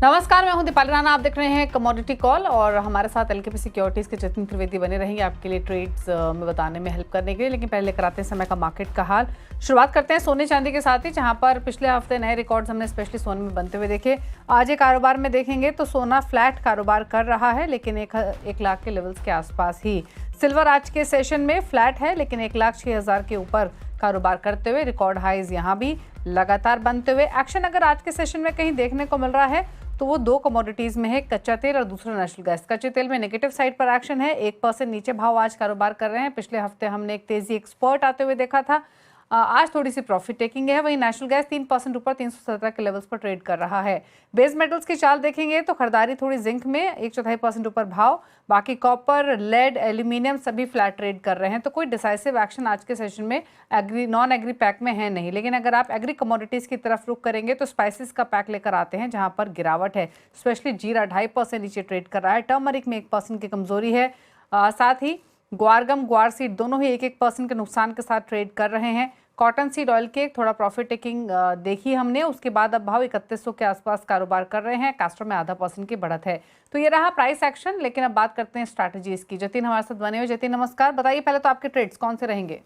नमस्कार, मैं हूं दीपाली राणा। आप देख रहे हैं कमोडिटी कॉल और हमारे साथ एलकेपी सिक्योरिटीज के जतिन त्रिवेदी बने रहेंगे आपके लिए ट्रेड्स में बताने में हेल्प करने के लिए। लेकिन पहले कराते हैं समय का मार्केट का हाल। शुरुआत करते हैं सोने चांदी के साथ ही, जहां पर पिछले हफ्ते नए रिकॉर्ड्स हमने स्पेशली सोने में बनते हुए देखे। आज ये कारोबार में देखेंगे तो सोना फ्लैट कारोबार कर रहा है, लेकिन 1 लाख के लेवल्स के आसपास ही। सिल्वर आज के सेशन में फ्लैट है, लेकिन 1,06,000 के ऊपर कारोबार करते हुए। रिकॉर्ड हाइज यहाँ भी लगातार बनते हुए। एक्शन अगर आज के सेशन में कहीं देखने को मिल रहा है तो वो दो कमोडिटीज में है, कच्चा तेल और दूसरा नेचुरल गैस। कच्चे तेल में नेगेटिव साइड पर एक्शन है, 1% नीचे भाव आज कारोबार कर रहे हैं। पिछले हफ्ते हमने एक तेजी एक्सपर्ट आते हुए देखा था, आज थोड़ी सी प्रॉफिट टेकिंग है। वहीं नेचुरल गैस 3% ऊपर 317 के लेवल्स पर ट्रेड कर रहा है। बेस मेटल्स की चाल देखेंगे तो खरीदारी थोड़ी जिंक में 1/4% ऊपर भाव, बाकी कॉपर, लेड, एल्यूमिनियम सभी फ्लैट ट्रेड कर रहे हैं। तो कोई डिसाइसिव एक्शन आज के सेशन में एग्री नॉन एग्री पैक में है नहीं। लेकिन अगर आप एग्री कमोडिटीज की तरफ रुख करेंगे तो स्पाइसेस का पैक लेकर आते हैं, जहां पर गिरावट है। स्पेशली जीरा 2.5% नीचे ट्रेड कर रहा है। टर्मरिक में 1% की कमजोरी है। साथ ही ग्वारगम, ग्वार सीड दोनों ही 1% के नुकसान के साथ ट्रेड कर रहे हैं। कॉटन सीड ऑयल के थोड़ा प्रॉफिट टेकिंग देखी हमने, उसके बाद अब भाव 3100 के आसपास कारोबार कर रहे हैं। कास्टर में 0.5% की बढ़त है। तो ये रहा प्राइस एक्शन। लेकिन अब बात करते हैं स्ट्रैटेजीज की। जतिन हमारे साथ बने हुए। जतिन नमस्कार, बताइए पहले तो आपके ट्रेड्स कौन से रहेंगे?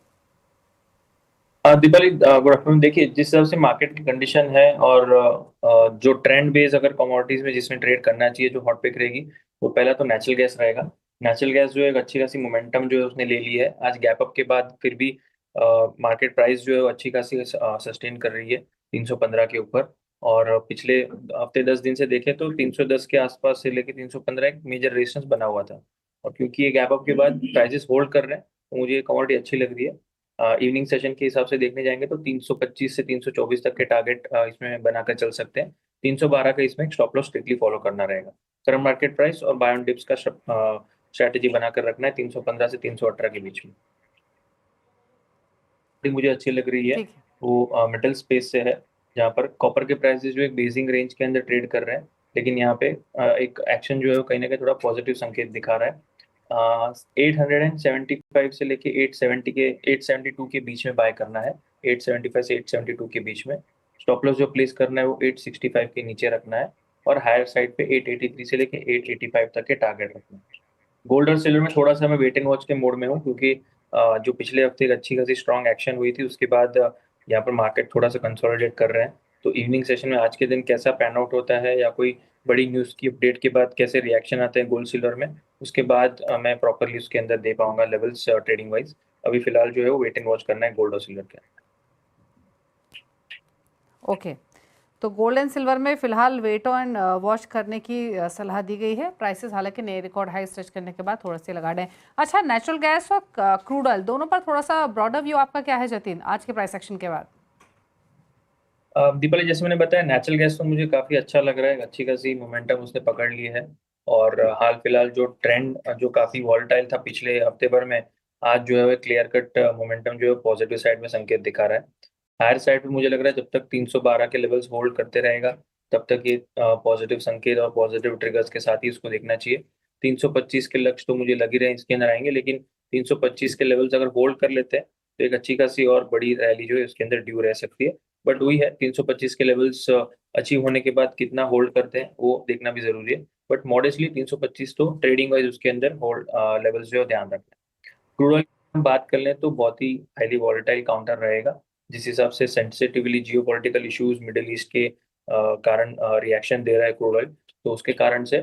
Deepali, good afternoon. देखिए, जिस तरह से मार्केट की कंडीशन है और जो ट्रेंड बेस अगर कमोडिटीज में जिसमें ट्रेड करना चाहिए, जो हॉट पिक रहेगी, वो पहला तो नेचुरल गैस रहेगा। नेचुरल गैस जो है एक अच्छी खासी मोमेंटम जो है उसने ले ली है। आज गैप अप के बाद फिर भी मार्केट प्राइस जो है वो अच्छी खासी सस्टेन कर रही है 315 के ऊपर। और पिछले हफ्ते 10 दिन से देखें तो 310 के आसपास से लेके 315 एक मेजर रेजिस्टेंस बना हुआ था। और क्योंकि ये गैप अप के बाद प्राइसेस होल्ड कर रहे हैं, तो मुझे ये कमोडिटी अच्छी लग रही है। इवनिंग सेशन के हिसाब से देखने जाएंगे तो 325 से 324 तक के टारगेट इसमें बनाकर चल सकते हैं। 312 का इसमें स्टॉप लॉस स्ट्रिक्टली फॉलो करना रहेगा। करंट मार्केट प्राइस और बाय ऑन डिप्स का स्ट्रैटेजी बनाकर रखना है 315 से 318 के बीच में। मुझे अच्छी लग रही है ठीक है। वो मेटल स्पेस से है, जहाँ पर कॉपर के प्राइसेस जो एक बेसिंग रेंज के अंदर ट्रेड कर रहे हैं। लेकिन यहाँ पे एक एक्शन जो है वो कहीं ना कहीं थोड़ा पॉजिटिव संकेत दिखा रहा है। 875 से लेके 872 के बीच में बाय करना है। 875 से 872 के बीच में स्टॉप लॉस जो प्लेस करना है वो 865 के नीचे रखना है। और हायर साइड पे 883 से लेके 885 तक के टारगेट रखना है। गोल्ड और सिल्वर में थोड़ा सा मैं वेट एंड वॉच के मोड में हूँ, क्योंकि जो पिछले हफ्ते एक अच्छी खासी स्ट्रॉन्ग एक्शन हुई थी, उसके बाद यहाँ पर मार्केट थोड़ा सा कंसोलिडेट कर रहे हैं। तो इवनिंग सेशन में आज के दिन कैसा पैन आउट होता है या कोई बड़ी न्यूज़ की अपडेट के बाद कैसे रिएक्शन आते हैं गोल्ड सिल्वर में, उसके बाद मैं प्रॉपरली उसके अंदर दे पाऊंगा लेवल्स ट्रेडिंग वाइज। अभी फिलहाल जो है वो वेट एंड वॉच करना है गोल्ड और सिल्वर के। ओके, तो गोल्ड एंड सिल्वर में फिलहाल वेट एंड वॉच करने की सलाह दी गई है। प्राइसेस हालांकि नए रिकॉर्ड हाई टच करने के बाद थोड़े से लगा रहे हैं। अच्छा, नेचुरल गैस और क्रूड ऑयल दोनों पर थोड़ा सा ब्रॉडर व्यू आपका क्या है जतिन, आज के प्राइस एक्शन के बाद? दीपाली, जैसे मैंने बताया, नेचुरल गैस तो मुझे काफी अच्छा लग रहा है। अच्छी खासी मोमेंटम उसने पकड़ ली है। और हाल फिलहाल जो ट्रेंड जो काफी वॉलेटाइल था पिछले हफ्ते भर में, आज जो है क्लियर कट मोमेंटम जो है पॉजिटिव साइड में संकेत दिखा रहा है। हायर साइड पे मुझे लग रहा है जब तक 312 के लेवल्स होल्ड करते रहेगा, तब तक ये पॉजिटिव संकेत और पॉजिटिव ट्रिगर्स के साथ ही इसको देखना चाहिए। 325 के लक्ष्य तो मुझे लग ही रहे हैं इसके अंदर आएंगे, लेकिन 325 के लेवल्स अगर होल्ड कर लेते हैं तो एक अच्छी खासी और बड़ी रैली जो है उसके अंदर ड्यू रह सकती है। बट वही है, 325 के लेवल्स अचीव होने के बाद कितना होल्ड करते हैं वो देखना भी जरूरी है। बट मॉडेस्टली 325 तो ट्रेडिंग वाइज उसके अंदर होल्ड लेवल्स जो है ध्यान रखना है। क्रूड ऑयल की हम बात कर लें तो बहुत ही हाईली वॉलेटाइल काउंटर रहेगा। जिस हिसाब से sensitively geopolitical issues middle east के कारण रिएक्शन दे रहा है क्रूड ऑयल, तो उसके कारण से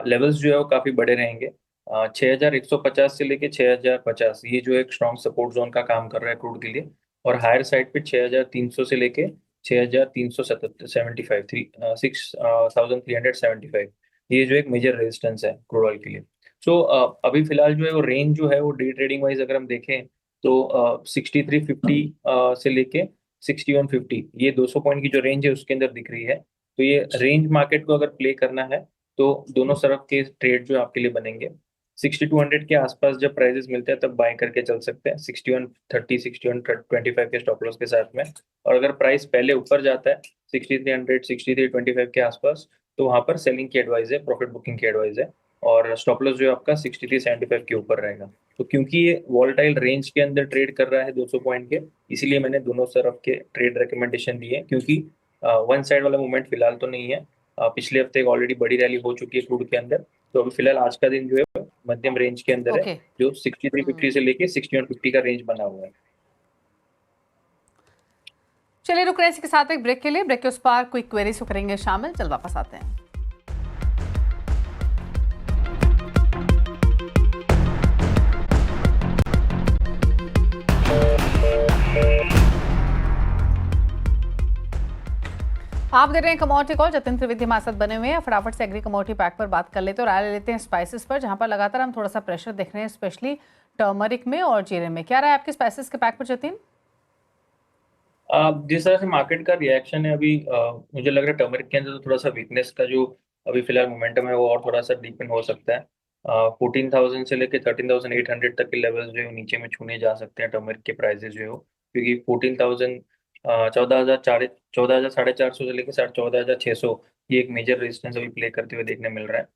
लेवल्स जो है वो काफी बड़े रहेंगे। 6150 से लेके 6050 ये जो एक स्ट्रॉन्ग सपोर्ट जोन का काम कर रहा है क्रूड के लिए। और हायर साइड पे 6300 से लेके 6375 6375 ये जो एक मेजर रेजिस्टेंस है क्रूड ऑयल के लिए। सो अभी फिलहाल जो है वो रेंज जो है वो डे ट्रेडिंग वाइज अगर हम देखें तो 6350 से लेके 6150 ये 200 पॉइंट की जो रेंज है उसके अंदर दिख रही है। तो ये रेंज मार्केट को अगर प्ले करना है तो दोनों तरफ के ट्रेड जो आपके लिए बनेंगे। 6200 के आसपास जब प्राइसेस मिलते हैं तब बाय करके चल सकते हैं 6130 6125 के स्टॉप लॉस के साथ में। और अगर प्राइस पहले ऊपर जाता है 6300 6325 के आसपास, तो वहां पर सेलिंग की एडवाइस है, प्रॉफिट बुकिंग की एडवाइस है। और स्टॉप लॉस जो है आपका 6375 के ऊपर रहेगा। तो क्योंकि ये वॉलेटाइल रेंज के अंदर ट्रेड कर रहा है 200 पॉइंट के, इसीलिए मैंने दोनों तरफ के ट्रेड रिकमेंडेशन दिए हैं, क्योंकि वन साइड वाला मूवमेंट फिलहाल तो नहीं है। पिछले हफ्ते एक ऑलरेडी बड़ी रैली हो चुकी है क्रूड के अंदर। तो अभी फिलहाल आज का दिन जो है मध्यम रेंज के अंदर है, ओके। जो 6350 से लेके 6150 का रेंज बना हुआ है। चलिए रुक रहे हैं इसी के साथ एक ब्रेक के लिए। ब्रेक के उस पार क्विक क्वेरीज को करेंगे शामिल, जल्द वापस आते हैं। आप दे रहे हैं कमोडिटी कॉल, जतिन त्रिवेदी हमारे साथ बने हुए हैं। फटाफट से एग्री कमोडिटी पैक पर बात कर लेते हैं और राय ले लेते हैं स्पाइसेस पर, जहां पर लगातार हम थोड़ा सा प्रेशर देख रहे हैं, स्पेशली टर्मरिक में और जीरे में। क्या रहा है आपके स्पाइसेस के पैक पर जतिन? जिस तरह से मार्केट का रिएक्शन है अभी, मुझे लग रहा है टर्मरिक के अंदर तो थोड़ा सा वीकनेस का जो अभी फिलहाल मोमेंटम है वो और थोड़ा सा डीपन हो सकता है। 14,000 से लेके 13,800 तक के लेवल्स जो है नीचे में छूने जा सकते हैं टर्मरिक के प्राइसेस जो है क्योंकि 14,000 14,400 से लेके 14,600 ये एक मेजर रेजिस्टेंस अभी प्ले करते हुए देखने मिल रहा है।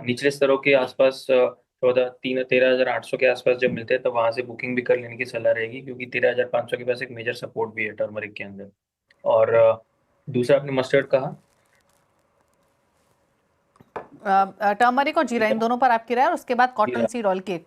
निचले स्तरों के आसपास 13,800 के आसपास जब मिलते हैं तो वहां से बुकिंग भी कर लेने की सलाह रहेगी, क्योंकि 13,500 के पास एक मेजर सपोर्ट भी है टर्मरिक के अंदर। और दूसरा आपने मस्टर्ड कहा, टर्मरिक और जीरा इन दोनों पर आपकी राय, और उसके बाद cotton seed oil cake.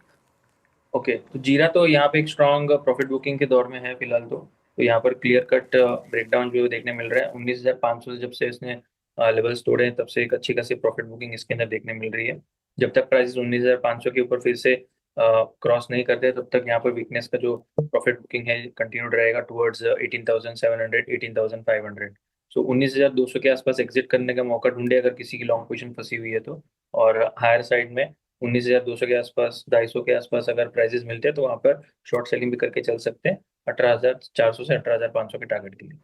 Okay, तो जीरा तो यहाँ पे एक स्ट्रॉन्ग प्रॉफिट बुकिंग के दौर में है फिलहाल। तो यहाँ पर क्लियर कट ब्रेकडाउन जो देखने मिल रहा है 19,500 से जब से इसने लेवल्स तोड़े हैं तब से एक अच्छी खासी प्रॉफिट बुकिंग इसके अंदर देखने मिल रही है। जब तक प्राइस 19,500 के ऊपर फिर से क्रॉस नहीं करते तब तक यहाँ पर वीकनेस का जो प्रॉफिट बुकिंग है कंटिन्यूड रहेगा टुवर्ड्स 18,700 18,500। सो 19,200 के आसपास एग्जिट करने का मौका ढूंढे अगर किसी की लॉन्ग पोजीशन फंसी हुई है तो। और हायर साइड में 19,200 के आसपास 250 के आसपास अगर प्राइजेस मिलते हैं तो वहां पर शॉर्ट सेलिंग भी करके चल सकते हैं 18,400 से 18,500 के टारगेट के लिए।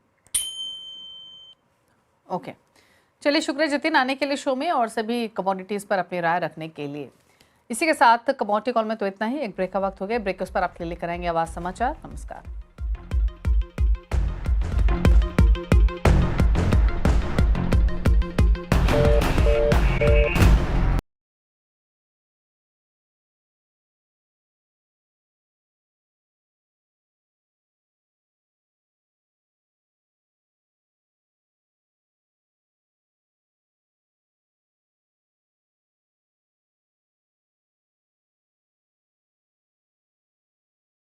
ओके, चलिए शुक्रिया जतिन आने के लिए शो में और सभी कमोडिटीज पर अपनी राय रखने के लिए। इसी के साथ कमोडिटी कॉल में तो इतना ही। एक ब्रेक का वक्त हो गया, ब्रेक उस पर आपके लिए लेकर आएंगे आवाज समाचार। नमस्कार।